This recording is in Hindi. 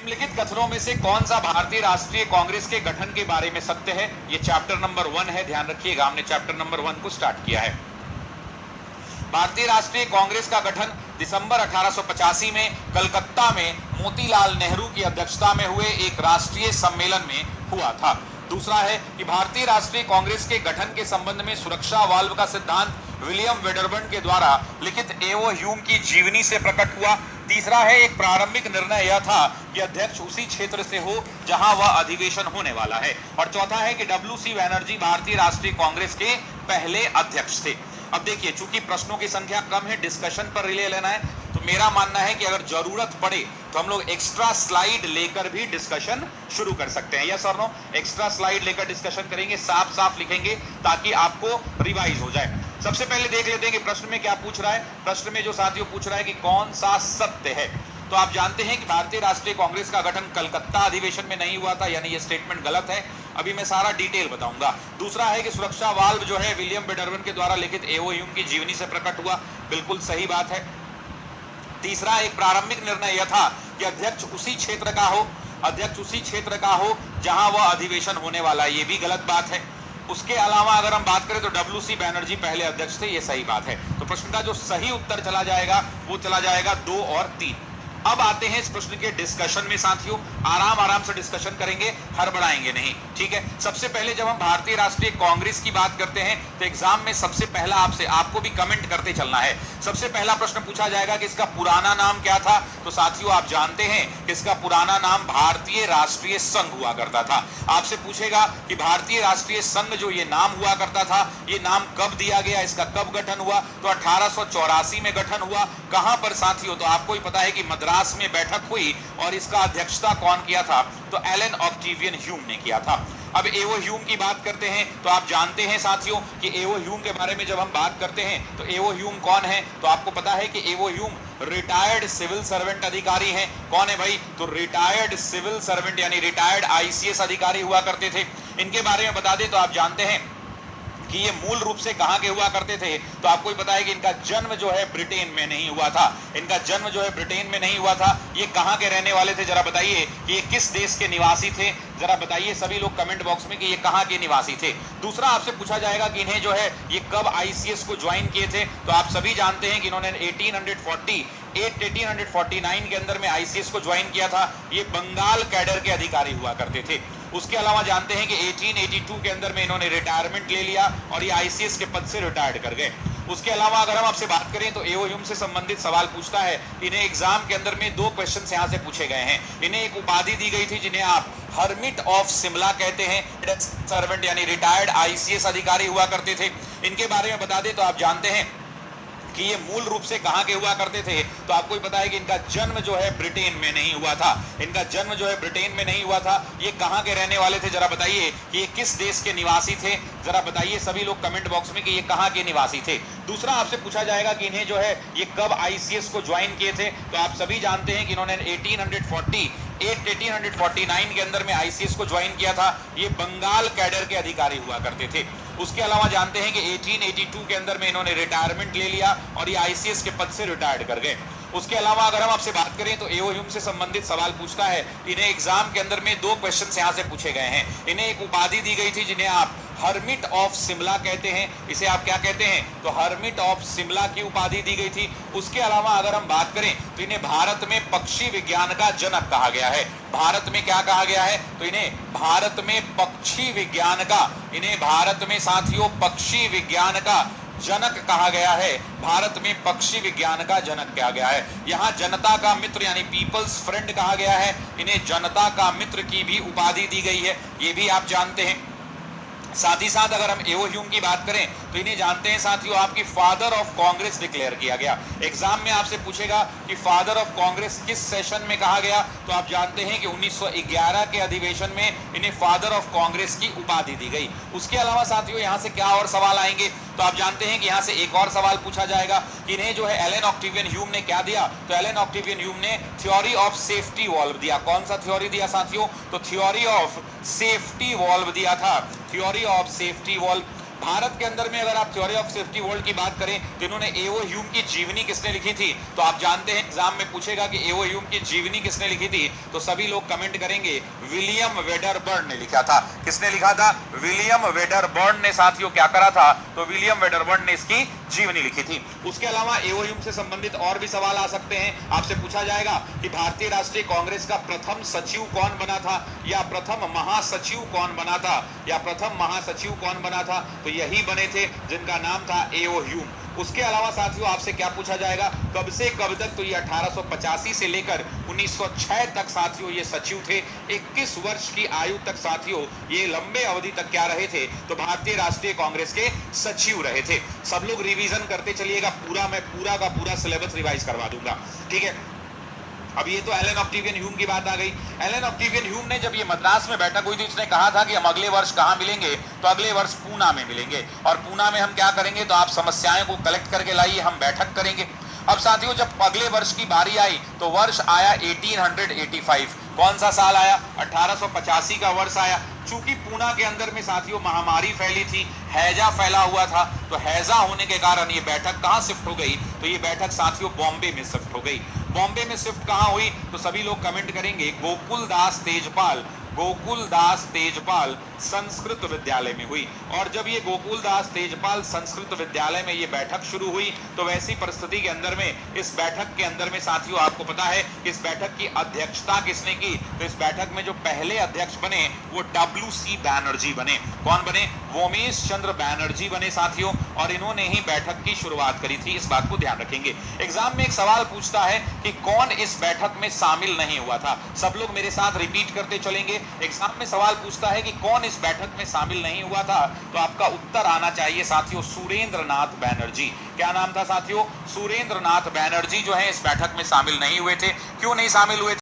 निम्नलिखित कथनों में से कौन सा भारतीय राष्ट्रीय कांग्रेस के गठन के बारे में सत्य है? ये चैप्टर नंबर 1 है, ध्यान रखिएगा, हमने चैप्टर नंबर 1 को स्टार्ट किया है। भारतीय राष्ट्रीय कांग्रेस का गठन दिसंबर 1885 में कलकत्ता में मोतीलाल नेहरू की अध्यक्षता में हुए एक राष्ट्रीय सम्मेलन में हुआ था। दूसरा है कि भारतीय राष्ट्रीय कांग्रेस के गठन के संबंध में सुरक्षा वाल्व का सिद्धांत विलियम वेडरबर्न के द्वारा लिखित एओ ह्यूम की जीवनी से प्रकट हुआ। तीसरा है एक प्रारंभिक निर्णय यह था कि अध्यक्ष उसी क्षेत्र से हो जहां वह अधिवेशन होने वाला है। और चौथा है कि डब्ल्यू.सी. बैनर्जी भारतीय राष्ट्रीय कांग्रेस के पहले अध्यक्ष थे। अब देखिए, चूंकि प्रश्नों की संख्या कम है, डिस्कशन पर रिले लेना है, तो मेरा मानना है कि अगर जरूरत पड़े तो हम लोग एक्स्ट्रा स्लाइड लेकर भी डिस्कशन शुरू कर सकते हैं। यस और नो? एक्स्ट्रा स्लाइड लेकर डिस्कशन करेंगे, साफ साफ लिखेंगे ताकि आपको रिवाइज हो जाए। सबसे पहले देख लेते हैं कि प्रश्न में क्या पूछ रहा है। प्रश्न में जो साथियों पूछ रहा है कि कौन सा सत्य है, तो आप जानते हैं कि भारतीय राष्ट्रीय कांग्रेस का गठन कलकत्ता अधिवेशन में नहीं हुआ था, यानी ये स्टेटमेंट गलत है। अभी मैं सारा डिटेल बताऊंगा। दूसरा है कि सुरक्षा वाल्व जो है विलियम वेडरबर्न के द्वारा लिखित एओ ह्यूम की जीवनी से प्रकट हुआ, बिल्कुल सही बात है। तीसरा एक प्रारंभिक निर्णय यह था कि अध्यक्ष उसी क्षेत्र का हो जहां वह अधिवेशन होने वाला है, ये भी गलत बात है। उसके अलावा अगर हम बात करें तो डब्ल्यू.सी. बैनर्जी पहले अध्यक्ष थे, ये सही बात है। तो प्रश्न का जो सही उत्तर चला जाएगा वो चला जाएगा 2 और 3। अब आते हैं इस प्रश्न के डिस्कशन में साथियों, आराम से डिस्कशन करेंगे, हड़बड़ाएंगे नहीं, ठीक है। सबसे पहले जब हम भारतीय राष्ट्रीय कांग्रेस की बात करते हैं तो एग्जाम में सबसे पहला आपको भी कमेंट करते चलना है। सबसे पहला प्रश्न पूछा जाएगा कि इसका पुराना नाम क्या था। तो साथियों आप जानते हैं कि इसका पुराना नाम भारतीय राष्ट्रीय संघ हुआ करता था। आपसे पूछेगा कि भारतीय राष्ट्रीय संघ जो ये नाम हुआ करता था, ये नाम कब दिया गया, इसका कब गठन हुआ? तो 1884 में गठन हुआ। कहां पर साथियों? तो आपको ही पता है कि मद्रास में बैठक हुई और इसका अध्यक्षता कौन किया था? तो एलन ऑक्टेवियन ह्यूम ने किया था। अब एओ ह्यूम की बात करते हैं तो आप जानते हैं साथियों कि एओ ह्यूम के बारे में जब हम बात करते हैं तो एओ ह्यूम कौन है? तो आपको पता है कि एओ ह्यूम रिटायर्ड सिविल सर्वेंट अधिकारी हैं। कौन है भाई? तो रिटायर्ड सिविल सर्वेंट यानी रिटायर्ड आईसीएस अधिकारी हुआ करते थे। इनके बारे में बता दें तो आप जानते हैं कि ये मूल रूप से कहां के हुआ करते थे। तो आपको ही पता है कि इनका जन्म जो है ब्रिटेन में नहीं हुआ था। ये कहां के रहने वाले थे, जरा बताइए कि ये किस देश के निवासी थे? जरा बताइए सभी लोग कमेंट बॉक्स में कि ये कहां के निवासी थे। दूसरा आपसे पूछा जाएगा कि इन्हें जो है ये कब आईसीएस को ज्वाइन किए थे। तो आप सभी जानते हैं कि इन्होंने 1849 के अंदर में आईसीएस को ज्वाइन किया था। ये बंगाल कैडर के अधिकारी हुआ करते थे। उसके अलावा जानते हैं कि 1882 के अंदर में इन्होंने रिटायरमेंट ले लिया और ये आईसीएस के पद से रिटायर्ड कर गए। उसके अलावा अगर हम आपसे बात करें तो एओ ह्यूम से संबंधित सवाल पूछता है। इन्हें एग्जाम के अंदर में 2 क्वेश्चन यहां से पूछे गए हैं। इन्हें एक उपाधि दी गई थी जिन्हें आप हर्मिट ऑफ शिमला कहते हैं। सर्वेंट यानी रिटायर्ड आईसीएस अधिकारी हुआ करते थे। इनके बारे में बता दें तो आप जानते हैं कि ये मूल रूप से कहां के हुआ करते थे। तो आपको ही पता है कि इनका जन्म जो है ब्रिटेन में नहीं हुआ था। ये कहां के रहने वाले थे, जरा बताइए कि ये किस देश के निवासी थे। जरा बताइए सभी लोग कमेंट बॉक्स में कि ये कहां के निवासी थे। दूसरा आपसे पूछा जाएगा कि इन्हें जो है ये कब आईसीएस को ज्वाइन किए थे। तो आप सभी जानते हैं कि इन्होंने 1849 के अंदर में आईसीएस को ज्वाइन किया था। ये बंगाल कैडर के अधिकारी हुआ करते थे। उसके अलावा जानते हैं कि 1882 के अंदर में इन्होंने रिटायरमेंट ले लिया और ये आईसीएस के पद से रिटायर्ड कर गए। उसके अलावा अगर हम आपसे बात करें तो एओ ह्यूम से संबंधित सवाल पूछता है। इन्हें एग्जाम के अंदर में 2 क्वेश्चन यहां से पूछे गए हैं। इन्हें एक उपाधि दी गई थी जिन्हें आप हर्मिट ऑफ शिमला कहते हैं। इसे आप क्या कहते हैं? तो हर्मिट ऑफ शिमला की उपाधि दी गई थी। उसके अलावा अगर हम बात करें तो इन्हें भारत में पक्षी विज्ञान का जनक कहा गया है। भारत में क्या कहा गया है? तो इन्हें भारत में पक्षी विज्ञान का जनक कहा गया है। भारत में पक्षी विज्ञान का जनक कहा गया है। यहां जनता का मित्र यानी पीपल्स फ्रेंड कहा गया है। इन्हें जनता का मित्र की भी उपाधि दी गई है, ये भी आप जानते हैं। साथ ही साथ अगर हम एओ ह्यूम की बात करें तो इन्हें जानते हैं साथियों आपकी फादर ऑफ कांग्रेस डिक्लेयर किया गया। एग्जाम में आपसे पूछेगा कि फादर ऑफ कांग्रेस किस सेशन में कहा गया। तो आप जानते हैं कि 1911 के अधिवेशन में इन्हें फादर ऑफ कांग्रेस की उपाधि दी गई। उसके अलावा साथियों यहां से क्या और सवाल आएंगे? तो आप जानते हैं कि यहां से एक और सवाल पूछा जाएगा कि इन्हें जो है एलन ऑक्टेवियन ह्यूम ने क्या दिया। तो एलन ऑक्टेवियन ह्यूम ने थ्योरी ऑफ सेफ्टी वॉल्व दिया। कौन सा थ्योरी दिया साथियों? तो थ्योरी ऑफ सेफ्टी वॉल्व दिया था। Theory of safety valve Bharat के अंदर में अगर आप थ्योरी ऑफ सेफ्टी वर्ल्ड की बात करें तो इन्होंने एओ ह्यूम की जीवनी किसने लिखी थी? तो आप जानते हैं एग्जाम में पूछेगा कि एओ ह्यूम की जीवनी किसने लिखी थी, तो सभी लोग कमेंट करेंगे विलियम वेडरबर्न ने लिखा था। किसने लिखा था? विलियम वेडरबर्न ने साथियों क्या करा था? तो विलियम वेडरबर्न ने इसकी जीवनी लिखी थी। उसके अलावा एओ ह्यूम से संबंधित और भी सवाल आ सकते हैं। आपसे पूछा जाएगा कि भारतीय राष्ट्रीय कांग्रेस का प्रथम सचिव कौन बना था, या प्रथम महासचिव कौन बना था, या प्रथम महासचिव कौन बना था? तो यही बने थे जिनका नाम था एओ ह्यूम। उसके अलावा साथियों आपसे क्या पूछा जाएगा, कब से कब तक? तो ये 1885 से लेकर 1906 तक साथियों ये सचिव थे। 21 वर्ष की आयु तक साथियों ये लंबे अवधि तक क्या रहे थे? तो भारतीय राष्ट्रीय कांग्रेस के सचिव रहे थे। सब लोग रिवीजन करते चलिएगा, मैं पूरा का पूरा सिलेबस रिवाइज करवा दूंगा, ठीक है। अब ये तो एलन ऑक्टेवियन ह्यूम की बात आ गई। एलन ऑक्टेवियन ह्यूम ने जब ये मद्रास में बैठक हुई थी, उसने कहा था कि हम अगले वर्ष कहां मिलेंगे? तो अगले वर्ष पूना में मिलेंगे। और पूना में हम क्या करेंगे? तो आप समस्याएं को कलेक्ट करके लाइए, हम बैठक करेंगे। अब साथियों जब अगले वर्ष की बारी आई तो वर्ष आया 1885। कौन सा साल आया? 1885 का वर्ष आया। चूंकि पूना के अंदर में साथियों महामारी फैली थी, हैजा फैला हुआ था, तो हैजा होने के कारण ये बैठक कहां शिफ्ट हो गई? तो ये बैठक साथियों बॉम्बे में शिफ्ट हो गई। बॉम्बे में शिफ्ट कहां हुई? तो सभी लोग कमेंट करेंगे गोकुलदास तेजपाल, गोकुलदास तेजपाल संस्कृत विद्यालय में हुई। और जब ये गोकुलदास तेजपाल संस्कृत विद्यालय में ये बैठक शुरू हुई तो वैसी परिस्थिति के अंदर में इस बैठक के अंदर में साथियों आपको पता है इस बैठक की अध्यक्षता किसने की? तो इस बैठक में जो पहले अध्यक्ष बने वो डब्ल्यू.सी. बैनर्जी बने। कौन बने? वोमेश चंद्र बैनर्जी बने साथियों, और इन्होंने ही बैठक की शुरुआत करी थी। इस बात को ध्यान रखेंगे। एग्जाम में एक सवाल पूछता है कि कौन इस बैठक में शामिल नहीं हुआ था? सब लोग मेरे साथ रिपीट करते चलेंगे। एग्जाम में सवाल पूछता है कि कौन इस बैठक में शामिल नहीं हुआ था, तो आपका उत्तर आना चाहिए साथियों सुरेंद्रनाथ बैनर्जी। क्या नाम था साथियों? सुरेंद्रनाथ बैनर्जी जो है इस बैठक में शामिल नहीं हुए थे। क्यों नहीं शामिल हुए थे?